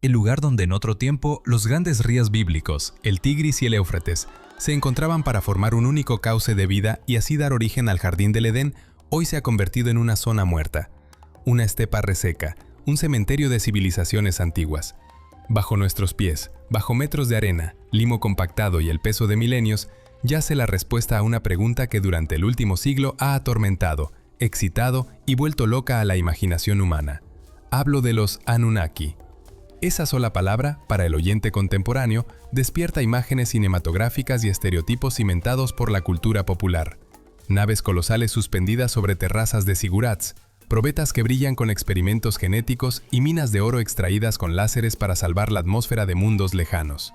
el lugar donde en otro tiempo los grandes ríos bíblicos, el Tigris y el Éufrates, se encontraban para formar un único cauce de vida y así dar origen al jardín del Edén, hoy se ha convertido en una zona muerta, una estepa reseca, un cementerio de civilizaciones antiguas. Bajo nuestros pies, bajo metros de arena, limo compactado y el peso de milenios, yace la respuesta a una pregunta que durante el último siglo ha atormentado, excitado y vuelto loca a la imaginación humana. Hablo de los Anunnaki. Esa sola palabra, para el oyente contemporáneo, despierta imágenes cinematográficas y estereotipos cimentados por la cultura popular. Naves colosales suspendidas sobre terrazas de zigurats, probetas que brillan con experimentos genéticos y minas de oro extraídas con láseres para salvar la atmósfera de mundos lejanos.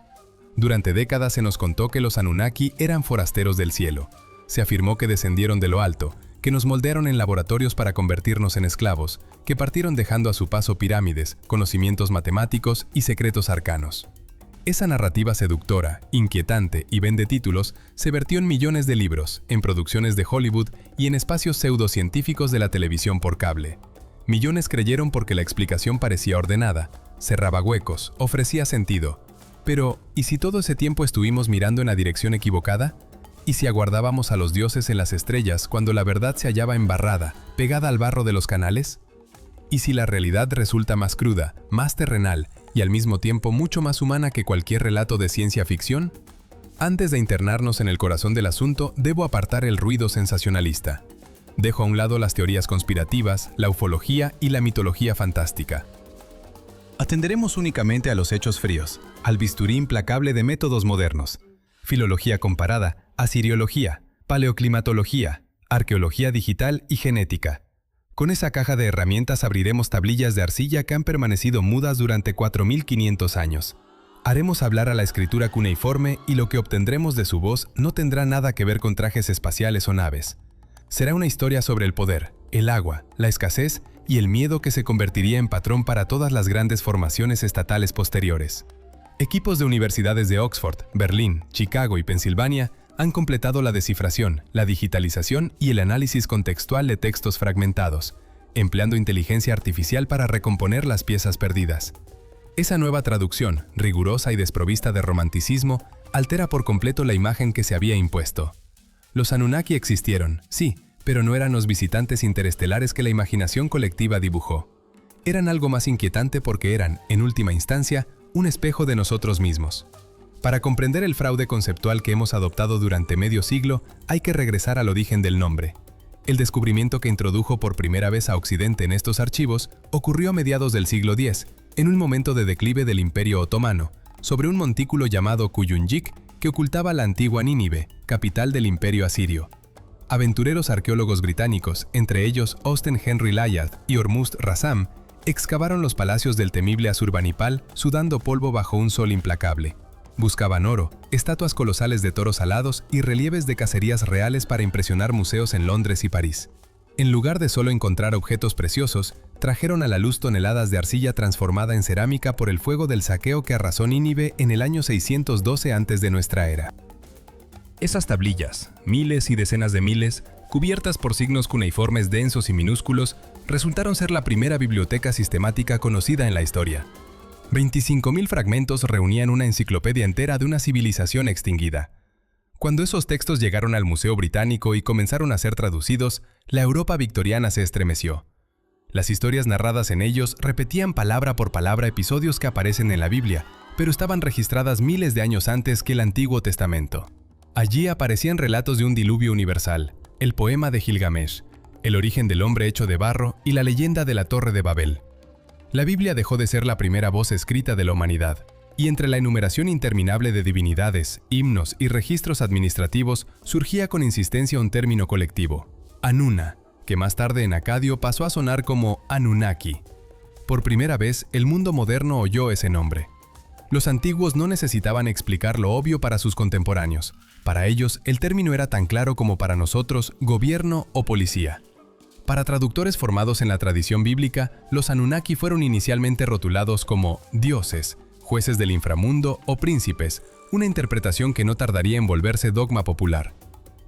Durante décadas se nos contó que los Anunnaki eran forasteros del cielo. Se afirmó que descendieron de lo alto, que nos moldearon en laboratorios para convertirnos en esclavos, que partieron dejando a su paso pirámides, conocimientos matemáticos y secretos arcanos. Esa narrativa seductora, inquietante y vendetítulos se vertió en millones de libros, en producciones de Hollywood y en espacios pseudocientíficos de la televisión por cable. Millones creyeron porque la explicación parecía ordenada, cerraba huecos, ofrecía sentido. Pero, ¿y si todo ese tiempo estuvimos mirando en la dirección equivocada? ¿Y si aguardábamos a los dioses en las estrellas cuando la verdad se hallaba embarrada, pegada al barro de los canales? ¿Y si la realidad resulta más cruda, más terrenal y al mismo tiempo mucho más humana que cualquier relato de ciencia ficción? Antes de internarnos en el corazón del asunto, debo apartar el ruido sensacionalista. Dejo a un lado las teorías conspirativas, la ufología y la mitología fantástica. Atenderemos únicamente a los hechos fríos, al bisturí implacable de métodos modernos. Filología comparada, asiriología, paleoclimatología, arqueología digital y genética. Con esa caja de herramientas abriremos tablillas de arcilla que han permanecido mudas durante 4500 años. Haremos hablar a la escritura cuneiforme y lo que obtendremos de su voz no tendrá nada que ver con trajes espaciales o naves. Será una historia sobre el poder, el agua, la escasez y el miedo que se convertiría en patrón para todas las grandes formaciones estatales posteriores. Equipos de universidades de Oxford, Berlín, Chicago y Pensilvania han completado la descifración, la digitalización y el análisis contextual de textos fragmentados, empleando inteligencia artificial para recomponer las piezas perdidas. Esa nueva traducción, rigurosa y desprovista de romanticismo, altera por completo la imagen que se había impuesto. Los Anunnaki existieron, sí, pero no eran los visitantes interestelares que la imaginación colectiva dibujó. Eran algo más inquietante porque eran, en última instancia, un espejo de nosotros mismos. Para comprender el fraude conceptual que hemos adoptado durante medio siglo, hay que regresar al origen del nombre. El descubrimiento que introdujo por primera vez a Occidente en estos archivos ocurrió a mediados del siglo X, en un momento de declive del Imperio Otomano, sobre un montículo llamado Kuyunjik que ocultaba la antigua Nínive, capital del Imperio Asirio. Aventureros arqueólogos británicos, entre ellos Austen Henry Layard y Ormuzd Rassam, excavaron los palacios del temible Asurbanipal sudando polvo bajo un sol implacable. Buscaban oro, estatuas colosales de toros alados y relieves de cacerías reales para impresionar museos en Londres y París. En lugar de solo encontrar objetos preciosos, trajeron a la luz toneladas de arcilla transformada en cerámica por el fuego del saqueo que arrasó Nínive en el año 612 a.C. de nuestra era. Esas tablillas, miles y decenas de miles, cubiertas por signos cuneiformes densos y minúsculos, resultaron ser la primera biblioteca sistemática conocida en la historia. 25.000 fragmentos reunían una enciclopedia entera de una civilización extinguida. Cuando esos textos llegaron al Museo Británico y comenzaron a ser traducidos, la Europa victoriana se estremeció. Las historias narradas en ellos repetían palabra por palabra episodios que aparecen en la Biblia, pero estaban registradas miles de años antes que el Antiguo Testamento. Allí aparecían relatos de un diluvio universal, el poema de Gilgamesh, el origen del hombre hecho de barro y la leyenda de la Torre de Babel. La Biblia dejó de ser la primera voz escrita de la humanidad, y entre la enumeración interminable de divinidades, himnos y registros administrativos surgía con insistencia un término colectivo, Anuna, que más tarde en acadio pasó a sonar como Anunnaki. Por primera vez, el mundo moderno oyó ese nombre. Los antiguos no necesitaban explicar lo obvio para sus contemporáneos. Para ellos, el término era tan claro como para nosotros gobierno o policía. Para traductores formados en la tradición bíblica, los Anunnaki fueron inicialmente rotulados como dioses, jueces del inframundo o príncipes, una interpretación que no tardaría en volverse dogma popular.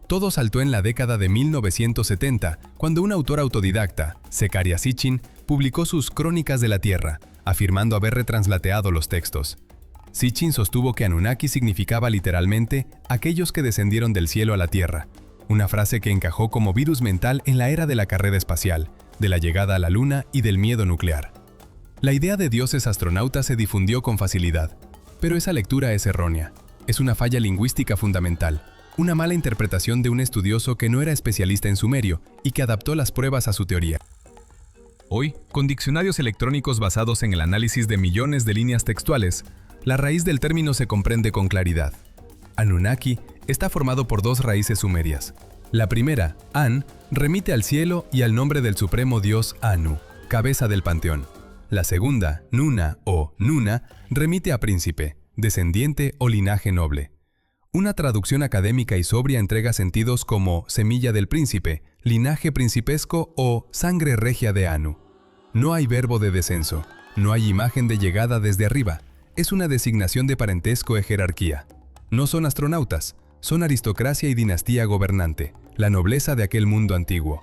Todo saltó en la década de 1970, cuando un autor autodidacta, Zecharia Sitchin, publicó sus Crónicas de la Tierra, afirmando haber retranslateado los textos. Sitchin sostuvo que Anunnaki significaba literalmente aquellos que descendieron del cielo a la tierra, una frase que encajó como virus mental en la era de la carrera espacial, de la llegada a la Luna y del miedo nuclear. La idea de dioses astronautas se difundió con facilidad, pero esa lectura es errónea. Es una falla lingüística fundamental, una mala interpretación de un estudioso que no era especialista en sumerio y que adaptó las pruebas a su teoría. Hoy, con diccionarios electrónicos basados en el análisis de millones de líneas textuales, la raíz del término se comprende con claridad. Anunnaki está formado por dos raíces sumerias. La primera, An, remite al cielo y al nombre del supremo dios Anu, cabeza del panteón. La segunda, Nuna o Nuna, remite a príncipe, descendiente o linaje noble. Una traducción académica y sobria entrega sentidos como semilla del príncipe, linaje principesco o sangre regia de Anu. No hay verbo de descenso, no hay imagen de llegada desde arriba, es una designación de parentesco e jerarquía. No son astronautas, son aristocracia y dinastía gobernante, la nobleza de aquel mundo antiguo.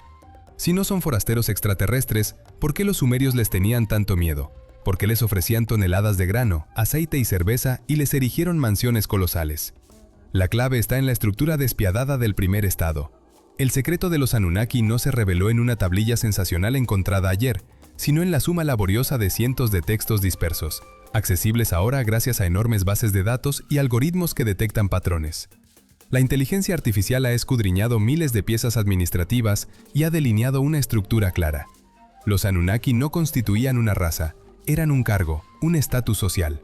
Si no son forasteros extraterrestres, ¿por qué los sumerios les tenían tanto miedo? ¿Por qué les ofrecían toneladas de grano, aceite y cerveza y les erigieron mansiones colosales? La clave está en la estructura despiadada del primer estado. El secreto de los Anunnaki no se reveló en una tablilla sensacional encontrada ayer, sino en la suma laboriosa de cientos de textos dispersos, accesibles ahora gracias a enormes bases de datos y algoritmos que detectan patrones. La inteligencia artificial ha escudriñado miles de piezas administrativas y ha delineado una estructura clara. Los Anunnaki no constituían una raza, eran un cargo, un estatus social.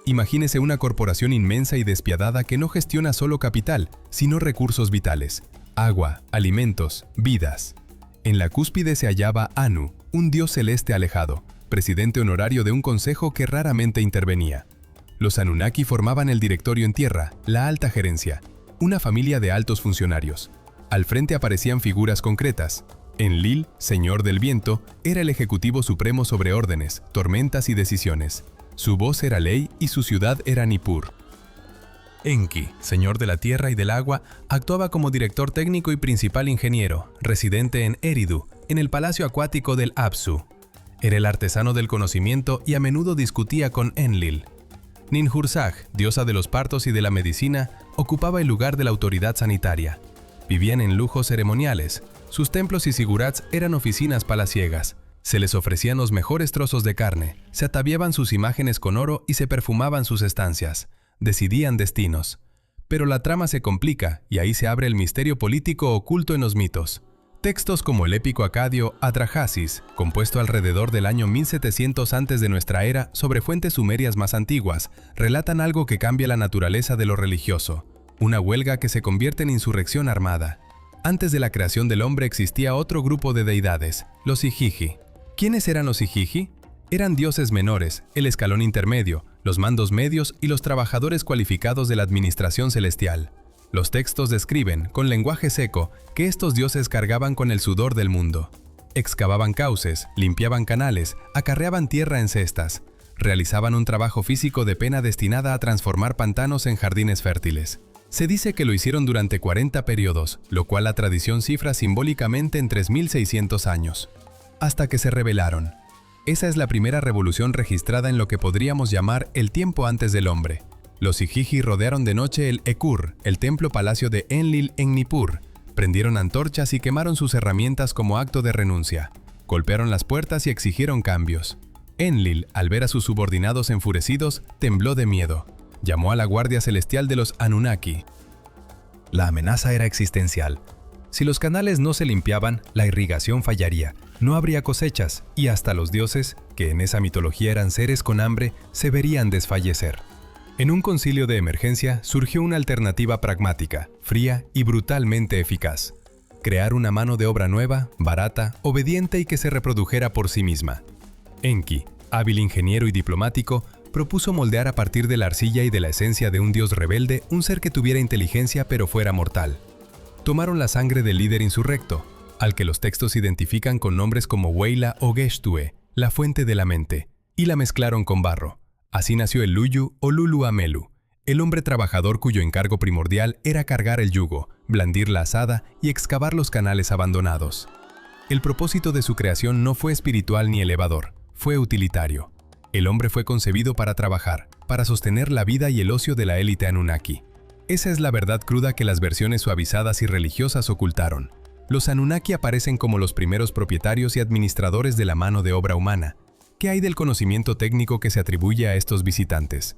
Imagínese una corporación inmensa y despiadada que no gestiona solo capital, sino recursos vitales, agua, alimentos, vidas. En la cúspide se hallaba Anu, un dios celeste alejado, presidente honorario de un consejo que raramente intervenía. Los Anunnaki formaban el directorio en tierra, la alta gerencia, una familia de altos funcionarios. Al frente aparecían figuras concretas. Enlil, señor del viento, era el ejecutivo supremo sobre órdenes, tormentas y decisiones. Su voz era ley y su ciudad era Nippur. Enki, señor de la tierra y del agua, actuaba como director técnico y principal ingeniero, residente en Eridu, en el palacio acuático del Apsu. Era el artesano del conocimiento y a menudo discutía con Enlil. Ninhursag, diosa de los partos y de la medicina, ocupaba el lugar de la autoridad sanitaria. Vivían en lujos ceremoniales. Sus templos y sigurats eran oficinas palaciegas. Se les ofrecían los mejores trozos de carne, se ataviaban sus imágenes con oro y se perfumaban sus estancias. Decidían destinos. Pero la trama se complica y ahí se abre el misterio político oculto en los mitos. Textos como el épico acadio Atrahasis, compuesto alrededor del año 1700 antes de nuestra era sobre fuentes sumerias más antiguas, relatan algo que cambia la naturaleza de lo religioso, una huelga que se convierte en insurrección armada. Antes de la creación del hombre existía otro grupo de deidades, los Igigi. ¿Quiénes eran los Igigi? Eran dioses menores, el escalón intermedio, los mandos medios y los trabajadores cualificados de la administración celestial. Los textos describen, con lenguaje seco, que estos dioses cargaban con el sudor del mundo. Excavaban cauces, limpiaban canales, acarreaban tierra en cestas. Realizaban un trabajo físico de pena destinada a transformar pantanos en jardines fértiles. Se dice que lo hicieron durante 40 periodos, lo cual la tradición cifra simbólicamente en 3600 años. Hasta que se rebelaron. Esa es la primera revolución registrada en lo que podríamos llamar el tiempo antes del hombre. Los Igigi rodearon de noche el Ekur, el templo palacio de Enlil en Nippur. Prendieron antorchas y quemaron sus herramientas como acto de renuncia. Golpearon las puertas y exigieron cambios. Enlil, al ver a sus subordinados enfurecidos, tembló de miedo. Llamó a la Guardia Celestial de los Anunnaki. La amenaza era existencial. Si los canales no se limpiaban, la irrigación fallaría, no habría cosechas y hasta los dioses, que en esa mitología eran seres con hambre, se verían desfallecer. En un concilio de emergencia surgió una alternativa pragmática, fría y brutalmente eficaz. Crear una mano de obra nueva, barata, obediente y que se reprodujera por sí misma. Enki, hábil ingeniero y diplomático, propuso moldear a partir de la arcilla y de la esencia de un dios rebelde un ser que tuviera inteligencia pero fuera mortal. Tomaron la sangre del líder insurrecto, al que los textos identifican con nombres como Weila o Geshtue, la fuente de la mente, y la mezclaron con barro. Así nació el Luyu o Lulu Amelu, el hombre trabajador cuyo encargo primordial era cargar el yugo, blandir la azada y excavar los canales abandonados. El propósito de su creación no fue espiritual ni elevador, fue utilitario. El hombre fue concebido para trabajar, para sostener la vida y el ocio de la élite Anunnaki. Esa es la verdad cruda que las versiones suavizadas y religiosas ocultaron. Los Anunnaki aparecen como los primeros propietarios y administradores de la mano de obra humana. ¿Qué hay del conocimiento técnico que se atribuye a estos visitantes?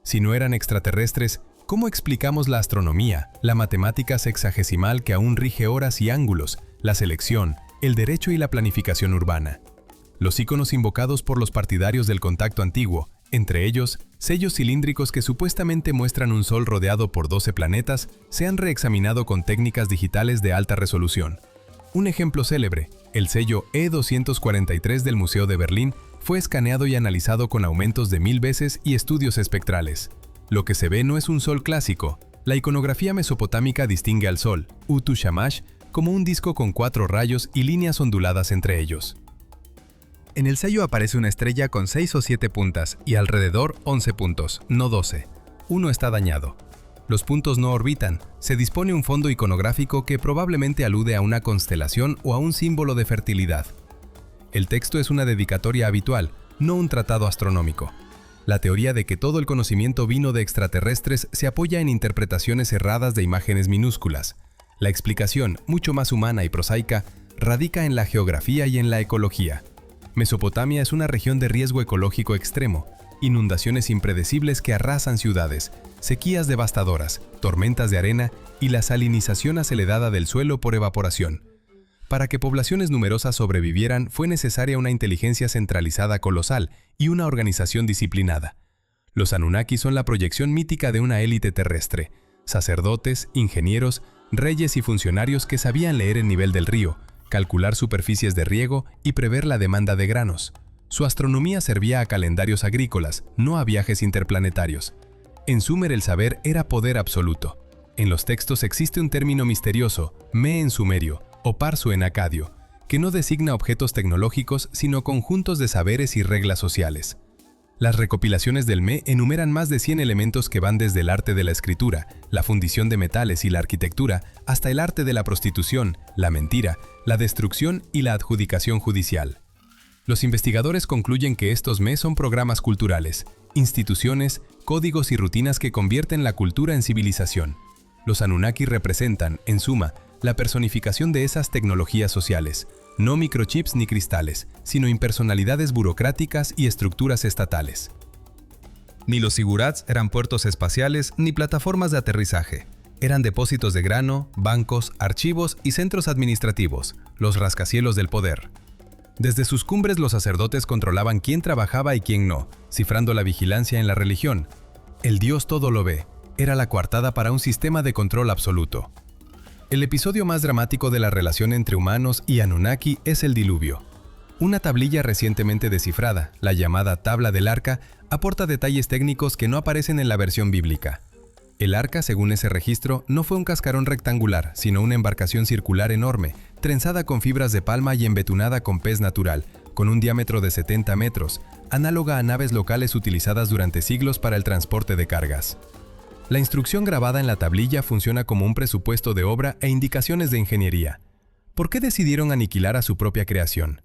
Si no eran extraterrestres, ¿cómo explicamos la astronomía, la matemática sexagesimal que aún rige horas y ángulos, la selección, el derecho y la planificación urbana? Los íconos invocados por los partidarios del contacto antiguo, entre ellos, sellos cilíndricos que supuestamente muestran un Sol rodeado por 12 planetas, se han reexaminado con técnicas digitales de alta resolución. Un ejemplo célebre, el sello E243 del Museo de Berlín, fue escaneado y analizado con aumentos de 1000 veces y estudios espectrales. Lo que se ve no es un Sol clásico. La iconografía mesopotámica distingue al Sol, Utu Shamash, como un disco con 4 rayos y líneas onduladas entre ellos. En el sello aparece una estrella con 6 o 7 puntas y alrededor 11 puntos, no 12. Uno está dañado. Los puntos no orbitan, se dispone un fondo iconográfico que probablemente alude a una constelación o a un símbolo de fertilidad. El texto es una dedicatoria habitual, no un tratado astronómico. La teoría de que todo el conocimiento vino de extraterrestres se apoya en interpretaciones erradas de imágenes minúsculas. La explicación, mucho más humana y prosaica, radica en la geografía y en la ecología. Mesopotamia es una región de riesgo ecológico extremo, inundaciones impredecibles que arrasan ciudades, sequías devastadoras, tormentas de arena y la salinización acelerada del suelo por evaporación. Para que poblaciones numerosas sobrevivieran fue necesaria una inteligencia centralizada colosal y una organización disciplinada. Los Anunnaki son la proyección mítica de una élite terrestre, sacerdotes, ingenieros, reyes y funcionarios que sabían leer el nivel del río, calcular superficies de riego y prever la demanda de granos. Su astronomía servía a calendarios agrícolas, no a viajes interplanetarios. En Sumer el saber era poder absoluto. En los textos existe un término misterioso, Me en sumerio, o Parsu en acadio, que no designa objetos tecnológicos sino conjuntos de saberes y reglas sociales. Las recopilaciones del Me enumeran más de 100 elementos que van desde el arte de la escritura, la fundición de metales y la arquitectura, hasta el arte de la prostitución, la mentira, la destrucción y la adjudicación judicial. Los investigadores concluyen que estos Me son programas culturales, instituciones, códigos y rutinas que convierten la cultura en civilización. Los Anunnaki representan, en suma, la personificación de esas tecnologías sociales, no microchips ni cristales, sino impersonalidades burocráticas y estructuras estatales. Ni los zigurats eran puertos espaciales ni plataformas de aterrizaje. Eran depósitos de grano, bancos, archivos y centros administrativos, los rascacielos del poder. Desde sus cumbres los sacerdotes controlaban quién trabajaba y quién no, cifrando la vigilancia en la religión. El Dios todo lo ve, era la coartada para un sistema de control absoluto. El episodio más dramático de la relación entre humanos y Anunnaki es el diluvio. Una tablilla recientemente descifrada, la llamada Tabla del Arca, aporta detalles técnicos que no aparecen en la versión bíblica. El arca, según ese registro, no fue un cascarón rectangular, sino una embarcación circular enorme, trenzada con fibras de palma y embetunada con pez natural, con un diámetro de 70 metros, análoga a naves locales utilizadas durante siglos para el transporte de cargas. La instrucción grabada en la tablilla funciona como un presupuesto de obra e indicaciones de ingeniería. ¿Por qué decidieron aniquilar a su propia creación?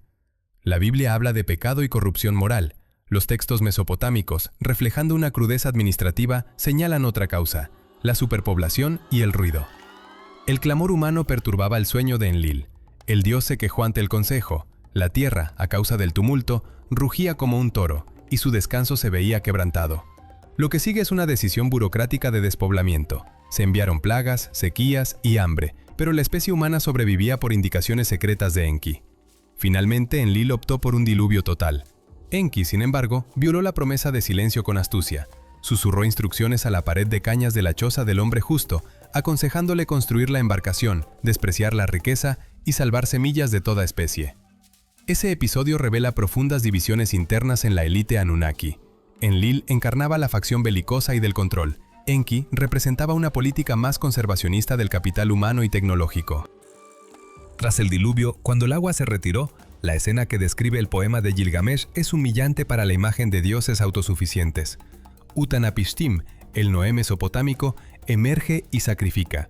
La Biblia habla de pecado y corrupción moral. Los textos mesopotámicos, reflejando una crudeza administrativa, señalan otra causa, la superpoblación y el ruido. El clamor humano perturbaba el sueño de Enlil. El dios se quejó ante el consejo. La tierra, a causa del tumulto, rugía como un toro, y su descanso se veía quebrantado. Lo que sigue es una decisión burocrática de despoblamiento. Se enviaron plagas, sequías y hambre, pero la especie humana sobrevivía por indicaciones secretas de Enki. Finalmente, Enlil optó por un diluvio total. Enki, sin embargo, violó la promesa de silencio con astucia. Susurró instrucciones a la pared de cañas de la choza del hombre justo, aconsejándole construir la embarcación, despreciar la riqueza y salvar semillas de toda especie. Ese episodio revela profundas divisiones internas en la élite Anunnaki. Enlil encarnaba la facción belicosa y del control. Enki representaba una política más conservacionista del capital humano y tecnológico. Tras el diluvio, cuando el agua se retiró, la escena que describe el poema de Gilgamesh es humillante para la imagen de dioses autosuficientes. Utanapishtim, el Noé mesopotámico, emerge y sacrifica.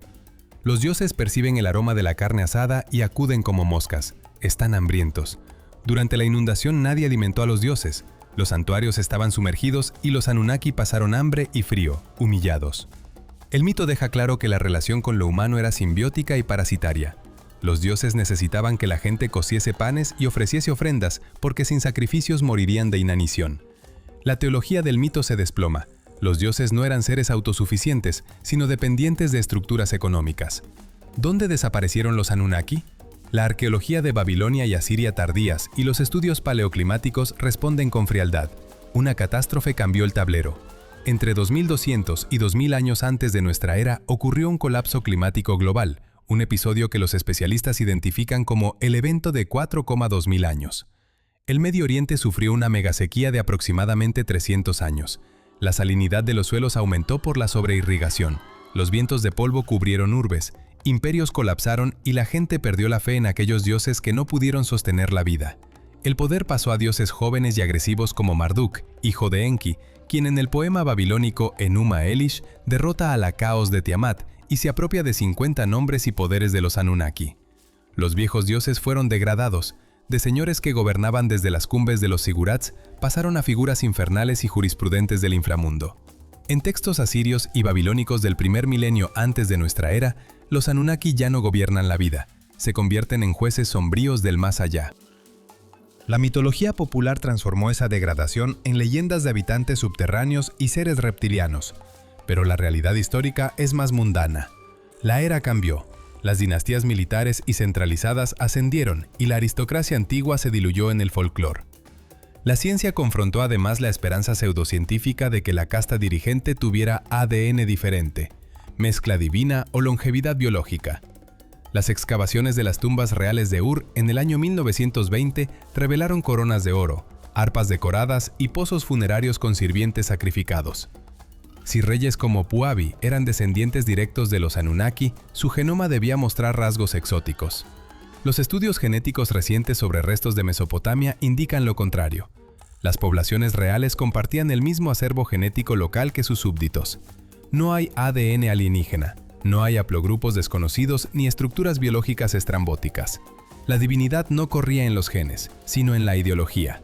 Los dioses perciben el aroma de la carne asada y acuden como moscas. Están hambrientos. Durante la inundación nadie alimentó a los dioses. Los santuarios estaban sumergidos y los Anunnaki pasaron hambre y frío, humillados. El mito deja claro que la relación con lo humano era simbiótica y parasitaria. Los dioses necesitaban que la gente cociese panes y ofreciese ofrendas, porque sin sacrificios morirían de inanición. La teología del mito se desploma. Los dioses no eran seres autosuficientes, sino dependientes de estructuras económicas. ¿Dónde desaparecieron los Anunnaki? La arqueología de Babilonia y Asiria tardías y los estudios paleoclimáticos responden con frialdad. Una catástrofe cambió el tablero. Entre 2200 y 2000 años antes de nuestra era ocurrió un colapso climático global, un episodio que los especialistas identifican como el evento de 4,2 mil años. El Medio Oriente sufrió una megasequía de aproximadamente 300 años. La salinidad de los suelos aumentó por la sobreirrigación. Los vientos de polvo cubrieron urbes, imperios colapsaron y la gente perdió la fe en aquellos dioses que no pudieron sostener la vida. El poder pasó a dioses jóvenes y agresivos como Marduk, hijo de Enki, quien en el poema babilónico Enuma Elish derrota a la Caos de Tiamat y se apropia de 50 nombres y poderes de los Anunnaki. Los viejos dioses fueron degradados. De señores que gobernaban desde las cumbres de los Sigurats pasaron a figuras infernales y jurisprudentes del inframundo. En textos asirios y babilónicos del primer milenio antes de nuestra era, los Anunnaki ya no gobiernan la vida, se convierten en jueces sombríos del más allá. La mitología popular transformó esa degradación en leyendas de habitantes subterráneos y seres reptilianos, pero la realidad histórica es más mundana. La era cambió, las dinastías militares y centralizadas ascendieron y la aristocracia antigua se diluyó en el folclore. La ciencia confrontó además la esperanza pseudocientífica de que la casta dirigente tuviera ADN diferente, mezcla divina o longevidad biológica. Las excavaciones de las tumbas reales de Ur en el año 1920 revelaron coronas de oro, arpas decoradas y pozos funerarios con sirvientes sacrificados. Si reyes como Puabi eran descendientes directos de los Anunnaki, su genoma debía mostrar rasgos exóticos. Los estudios genéticos recientes sobre restos de Mesopotamia indican lo contrario. Las poblaciones reales compartían el mismo acervo genético local que sus súbditos. No hay ADN alienígena, no hay haplogrupos desconocidos ni estructuras biológicas estrambóticas. La divinidad no corría en los genes, sino en la ideología.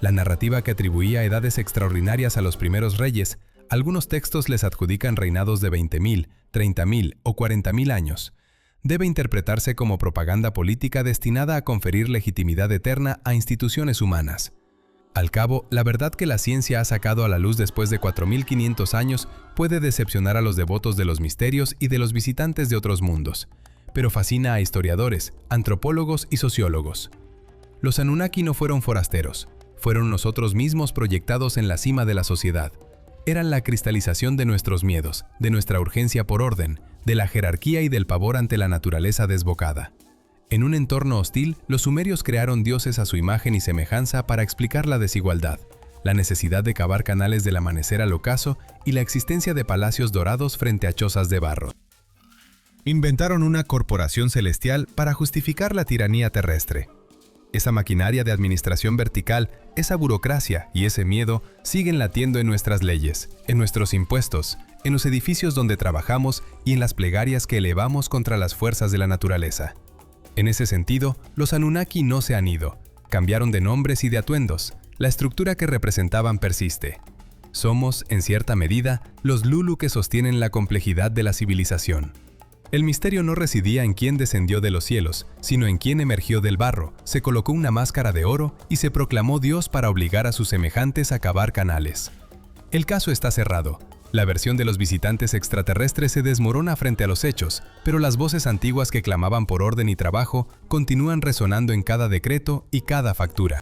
La narrativa que atribuía edades extraordinarias a los primeros reyes, algunos textos les adjudican reinados de 20.000, 30.000 o 40.000 años. Debe interpretarse como propaganda política destinada a conferir legitimidad eterna a instituciones humanas. Al cabo, la verdad que la ciencia ha sacado a la luz después de 4.500 años puede decepcionar a los devotos de los misterios y de los visitantes de otros mundos, pero fascina a historiadores, antropólogos y sociólogos. Los Anunnaki no fueron forasteros, fueron nosotros mismos proyectados en la cima de la sociedad. Eran la cristalización de nuestros miedos, de nuestra urgencia por orden, de la jerarquía y del pavor ante la naturaleza desbocada. En un entorno hostil, los sumerios crearon dioses a su imagen y semejanza para explicar la desigualdad, la necesidad de cavar canales del amanecer al ocaso y la existencia de palacios dorados frente a chozas de barro. Inventaron una corporación celestial para justificar la tiranía terrestre. Esa maquinaria de administración vertical, esa burocracia y ese miedo siguen latiendo en nuestras leyes, en nuestros impuestos, en los edificios donde trabajamos y en las plegarias que elevamos contra las fuerzas de la naturaleza. En ese sentido, los Anunnaki no se han ido, cambiaron de nombres y de atuendos, la estructura que representaban persiste. Somos, en cierta medida, los Lulu que sostienen la complejidad de la civilización. El misterio no residía en quién descendió de los cielos, sino en quién emergió del barro, se colocó una máscara de oro y se proclamó Dios para obligar a sus semejantes a cavar canales. El caso está cerrado. La versión de los visitantes extraterrestres se desmorona frente a los hechos, pero las voces antiguas que clamaban por orden y trabajo continúan resonando en cada decreto y cada factura.